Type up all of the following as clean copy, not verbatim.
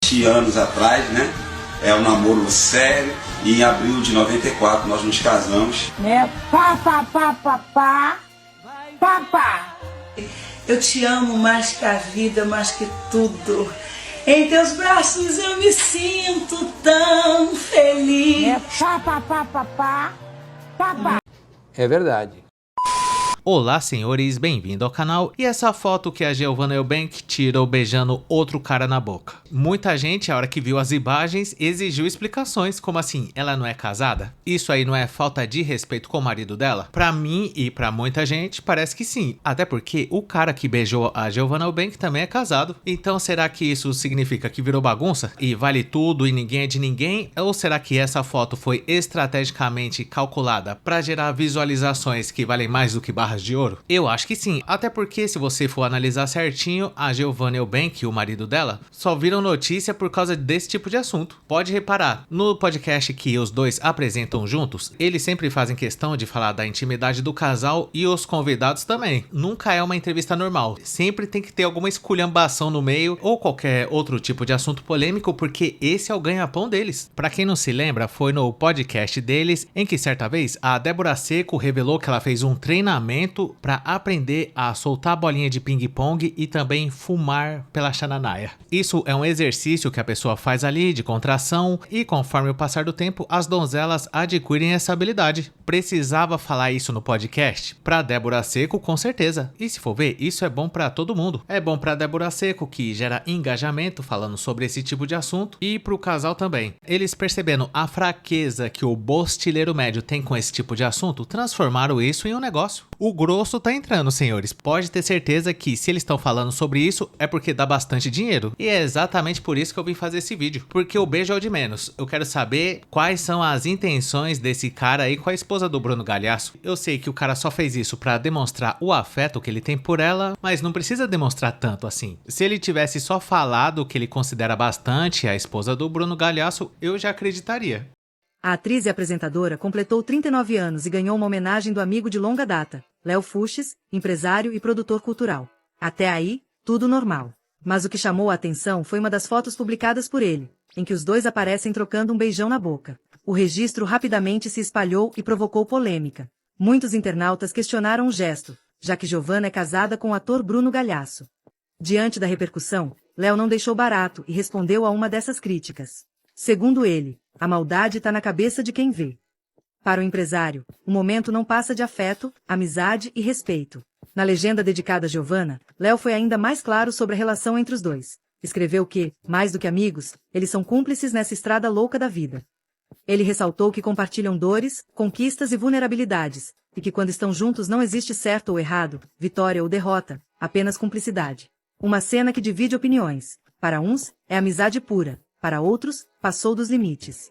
20 anos atrás, né? É um namoro sério e em abril de 94 nós nos casamos. Papá. Eu te amo mais que a vida, mais que tudo. Em teus braços eu me sinto tão feliz. É verdade. Olá, senhores, bem-vindo ao canal. E essa foto que a Giovanna Eubank tirou beijando outro cara na boca. Muita gente, a hora que viu as imagens, exigiu explicações. Como assim? Ela não é casada? Isso aí não é falta de respeito com o marido dela? Pra mim e pra muita gente, parece que sim. Até porque o cara que beijou a Giovanna Eubank também é casado. Então será que isso significa que virou bagunça? E vale tudo e ninguém é de ninguém? Ou será que essa foto foi estrategicamente calculada pra gerar visualizações que valem mais do que barras de ouro? Eu acho que sim, até porque se você for analisar certinho, a Giovanna Eubank e o marido dela só viram notícia por causa desse tipo de assunto. Pode reparar, no podcast que os dois apresentam juntos, eles sempre fazem questão de falar da intimidade do casal e os convidados também. Nunca é uma entrevista normal, sempre tem que ter alguma esculhambação no meio ou qualquer outro tipo de assunto polêmico, porque esse é o ganha-pão deles. Pra quem não se lembra, foi no podcast deles em que certa vez a Débora Seco revelou que ela fez um treinamento para aprender a soltar a bolinha de ping-pong e também fumar pela chananaia. Isso é um exercício que a pessoa faz ali de contração e conforme o passar do tempo as donzelas adquirem essa habilidade. Precisava falar isso no podcast? Pra Débora Seco, com certeza. E se for ver, isso é bom para todo mundo. É bom pra Débora Seco, que gera engajamento falando sobre esse tipo de assunto, e pro casal também. Eles percebendo a fraqueza que o bostileiro médio tem com esse tipo de assunto, transformaram isso em um negócio. O grosso tá entrando, senhores. Pode ter certeza que se eles estão falando sobre isso é porque dá bastante dinheiro. E é exatamente por isso que eu vim fazer esse vídeo. Porque o beijo é o de menos. Eu quero saber quais são as intenções desse cara aí com a esposa do Bruno Galhaço. Eu sei que o cara só fez isso pra demonstrar o afeto que ele tem por ela, mas não precisa demonstrar tanto assim. Se ele tivesse só falado que ele considera bastante a esposa do Bruno Galhaço, eu já acreditaria. A atriz e apresentadora completou 39 anos e ganhou uma homenagem do amigo de longa data, Léo Fuchs, empresário e produtor cultural. Até aí, tudo normal. Mas o que chamou a atenção foi uma das fotos publicadas por ele, em que os dois aparecem trocando um beijão na boca. O registro rapidamente se espalhou e provocou polêmica. Muitos internautas questionaram o gesto, já que Giovanna é casada com o ator Bruno Galhaço. Diante da repercussão, Léo não deixou barato e respondeu a uma dessas críticas. Segundo ele, a maldade tá na cabeça de quem vê. Para o empresário, o momento não passa de afeto, amizade e respeito. Na legenda dedicada a Giovanna, Léo foi ainda mais claro sobre a relação entre os dois. Escreveu que, mais do que amigos, eles são cúmplices nessa estrada louca da vida. Ele ressaltou que compartilham dores, conquistas e vulnerabilidades, e que quando estão juntos não existe certo ou errado, vitória ou derrota, apenas cumplicidade. Uma cena que divide opiniões. Para uns, é amizade pura. Para outros, passou dos limites.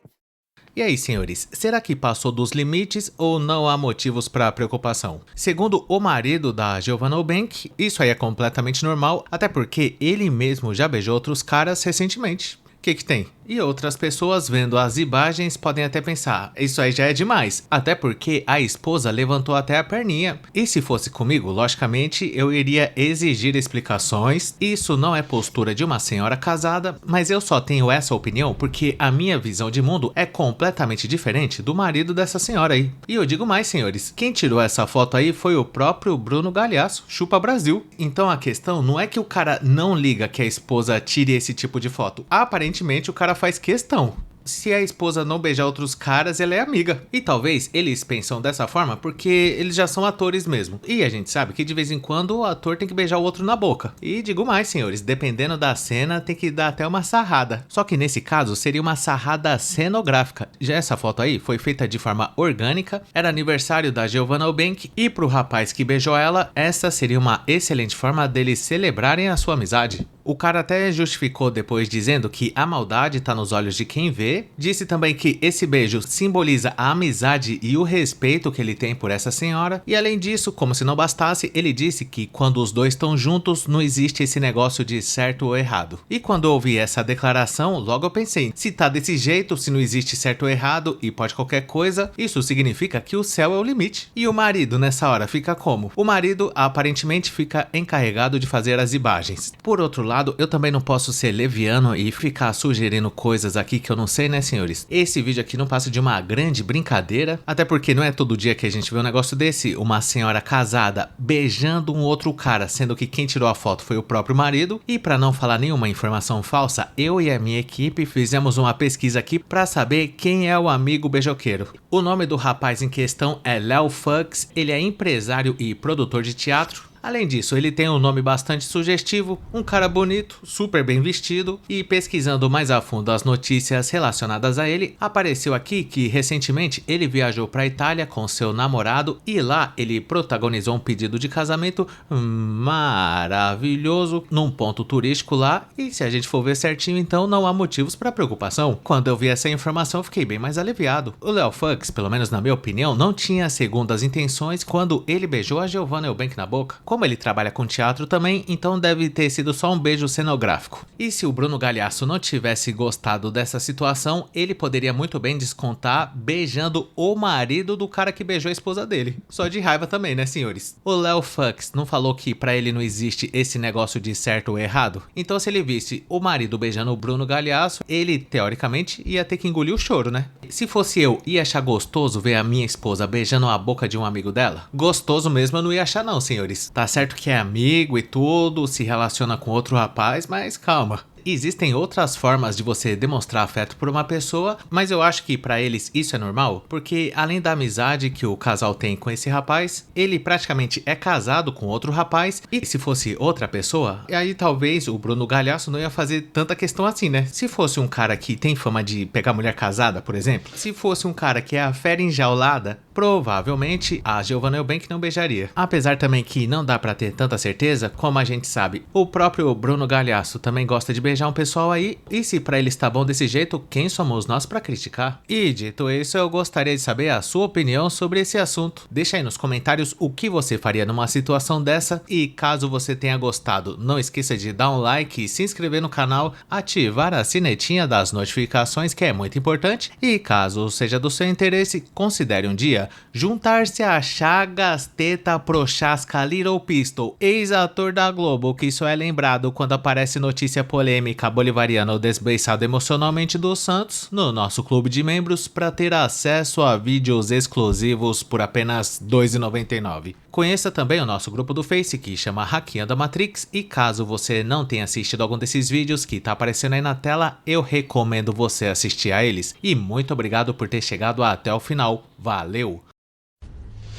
E aí, senhores, será que passou dos limites ou não há motivos para preocupação? Segundo o marido da Giovanna Eubank, isso aí é completamente normal, até porque ele mesmo já beijou outros caras recentemente. O que tem? E outras pessoas vendo as imagens podem até pensar, isso aí já é demais, até porque a esposa levantou até a perninha. E se fosse comigo, logicamente eu iria exigir explicações. Isso não é postura de uma senhora casada, mas eu só tenho essa opinião porque a minha visão de mundo é completamente diferente do marido dessa senhora aí. E eu digo mais, senhores, quem tirou essa foto aí foi o próprio Bruno Galhaço, chupa Brasil. Então a questão não é que o cara não liga que a esposa tire esse tipo de foto. Aparentemente o cara faz questão. Se a esposa não beijar outros caras, ela é amiga. E talvez eles pensam dessa forma porque eles já são atores mesmo. E a gente sabe que de vez em quando o ator tem que beijar o outro na boca. E digo mais, senhores, dependendo da cena tem que dar até uma sarrada. Só que nesse caso seria uma sarrada cenográfica. Já essa foto aí foi feita de forma orgânica, era aniversário da Giovanna Eubank e pro rapaz que beijou ela, essa seria uma excelente forma deles celebrarem a sua amizade. O cara até justificou depois dizendo que a maldade tá nos olhos de quem vê saber. Disse também que esse beijo simboliza a amizade e o respeito que ele tem por essa senhora. E além disso, como se não bastasse, ele disse que quando os dois estão juntos, não existe esse negócio de certo ou errado. E quando eu ouvi essa declaração, logo eu pensei, se tá desse jeito, se não existe certo ou errado e pode qualquer coisa, isso significa que o céu é o limite. E o marido nessa hora fica como? O marido aparentemente fica encarregado de fazer as imagens. Por outro lado, eu também não posso ser leviano e ficar sugerindo coisas aqui que eu não sei, né, senhores? Esse vídeo aqui não passa de uma grande brincadeira, até porque não é todo dia que a gente vê um negócio desse, uma senhora casada beijando um outro cara, sendo que quem tirou a foto foi o próprio marido. E para não falar nenhuma informação falsa, eu e a minha equipe fizemos uma pesquisa aqui para saber quem é o amigo beijoqueiro. O nome do rapaz em questão é Léo Fux, ele é empresário e produtor de teatro. Além disso, ele tem um nome bastante sugestivo, um cara bonito, super bem vestido, e pesquisando mais a fundo as notícias relacionadas a ele, apareceu aqui que recentemente ele viajou para a Itália com seu namorado e lá ele protagonizou um pedido de casamento maravilhoso num ponto turístico lá, e se a gente for ver certinho, então não há motivos para preocupação. Quando eu vi essa informação, fiquei bem mais aliviado. O Léo Fux, pelo menos na minha opinião, não tinha segundas intenções quando ele beijou a Giovanna Eubank na boca. Como ele trabalha com teatro também, então deve ter sido só um beijo cenográfico. E se o Bruno Galhaço não tivesse gostado dessa situação, ele poderia muito bem descontar beijando o marido do cara que beijou a esposa dele. Só de raiva também, né, senhores? O Léo Fux não falou que pra ele não existe esse negócio de certo ou errado? Então se ele visse o marido beijando o Bruno Galhaço, ele, teoricamente, ia ter que engolir o choro, né? Se fosse eu, ia achar gostoso ver a minha esposa beijando a boca de um amigo dela? Gostoso mesmo eu não ia achar não, senhores. Tá certo que é amigo e tudo, se relaciona com outro rapaz, mas calma. Existem outras formas de você demonstrar afeto por uma pessoa, mas eu acho que pra eles isso é normal, porque além da amizade que o casal tem com esse rapaz, ele praticamente é casado com outro rapaz, e se fosse outra pessoa, aí talvez o Bruno Galhaço não ia fazer tanta questão assim, né? Se fosse um cara que tem fama de pegar mulher casada, por exemplo, se fosse um cara que é a fera enjaulada, provavelmente a Giovanna Eubank não beijaria. Apesar também que não dá pra ter tanta certeza, como a gente sabe, o próprio Bruno Galhaço também gosta de beijar um pessoal aí, e se pra ele está bom desse jeito, quem somos nós pra criticar? E dito isso, eu gostaria de saber a sua opinião sobre esse assunto. Deixa aí nos comentários o que você faria numa situação dessa, e caso você tenha gostado, não esqueça de dar um like, se inscrever no canal, ativar a sinetinha das notificações, que é muito importante, e caso seja do seu interesse, considere um dia juntar-se a Chagas Teta Prochaska Little Pistol, ex-ator da Globo, que só é lembrado quando aparece notícia polêmica bolivariana ou desbeiçado emocionalmente do Santos, no nosso clube de membros para ter acesso a vídeos exclusivos por apenas R$ 2,99. Conheça também o nosso grupo do Face que chama Hackeando a Matrix, e caso você não tenha assistido algum desses vídeos que tá aparecendo aí na tela, eu recomendo você assistir a eles. E muito obrigado por ter chegado até o final. Valeu!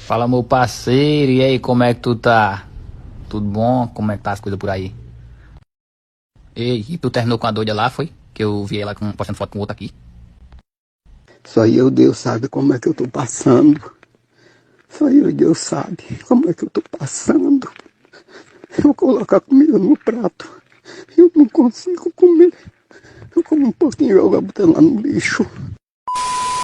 Fala, meu parceiro, e aí, como é que tu tá? Tudo bom? Como é que tá as coisas por aí? Ei, e tu terminou com a doida lá, foi? Que eu vi ela postando foto com outra aqui. Só eu e Deus sabe como é que eu tô passando. Só eu e Deus sabe como é que eu tô passando. Eu coloco a comida no prato, eu não consigo comer. Eu como um pouquinho e eu vou botar lá no lixo.